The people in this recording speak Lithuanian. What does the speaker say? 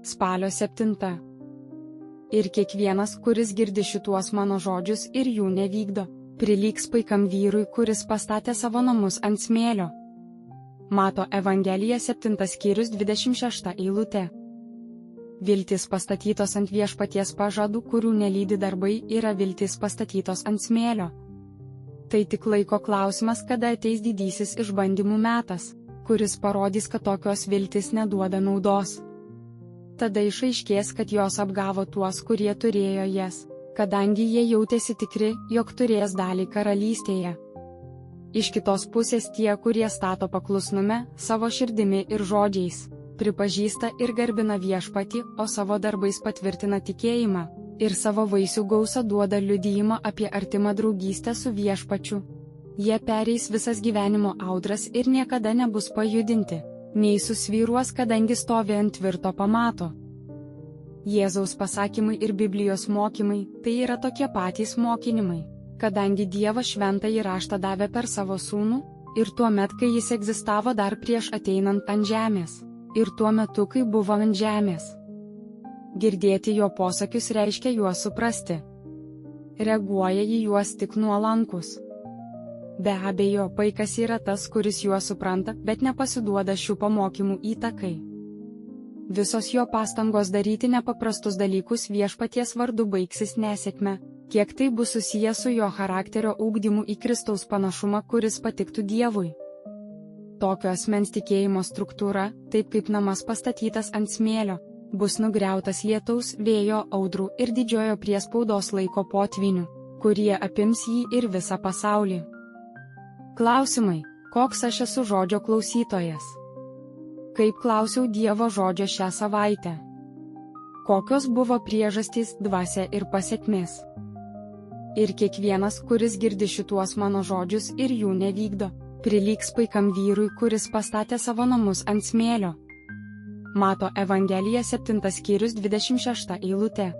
Spalio 7. Ir kiekvienas, kuris girdi šituos mano žodžius ir jų nevykdo, prilygs paikam vyrui, kuris pastatė savo namus ant smėlio. Mato Evangelija 7 skyrius 26 eilutė. Viltis pastatytos ant viešpaties pažadų, kurių nelydi darbai, yra viltis pastatytos ant smėlio. Tai tik laiko klausimas, kada ateis didysis išbandymų metas, kuris parodys, kad tokios viltis neduoda naudos. Tada išaiškės, kad jos apgavo tuos, kurie turėjo jas, kadangi jie jautėsi tikri, jog turės dalį karalystėje. Iš kitos pusės tie, kurie stato paklusnume, savo širdimi ir žodžiais, pripažįsta ir garbina viešpatį, o savo darbais patvirtina tikėjimą, ir savo vaisių gausa duoda liudijimą apie artimą draugystę su viešpačiu. Jie pereis visas gyvenimo audras ir niekada nebus pajudinti, nei susvyruos, kadangi stovi ant tvirto pamato. Jėzaus pasakymai ir Biblijos mokymai – tai yra tokie patys mokinimai, kadangi Dievas šventąjį raštą davė per savo sūnų, ir tuo met, kai jis egzistavo dar prieš ateinant ant žemės, ir tuo metu, kai buvo ant žemės. Girdėti jo posakius reiškia juos suprasti. Reaguoja į juos tik nuolankus. Be abejo, vaikas yra tas, kuris juos supranta, bet nepasiduoda šių pamokymų įtakai. Visos jo pastangos daryti nepaprastus dalykus viešpaties vardu baigsis nesėkme, kiek tai bus susiję su jo charakterio ugdymu į Kristaus panašumą, kuris patiktų Dievui. Tokio asmens tikėjimo struktūra, taip kaip namas pastatytas ant smėlio, bus nugriautas lietaus, vėjo, audrų ir didžiojo priespaudos laiko potvinių, kurie apims jį ir visą pasaulį. Klausimai: koks aš esu žodžio klausytojas? Kaip klausiau Dievo žodžio šią savaitę? Kokios buvo priežastys, dvasia ir pasekmės? Ir kiekvienas, kuris girdi šituos mano žodžius ir jų nevykdo, prilygs paikam vyrui, kuris pastatė savo namus ant smėlio. Mato Evangelija 7 skyrius 26 eilutė.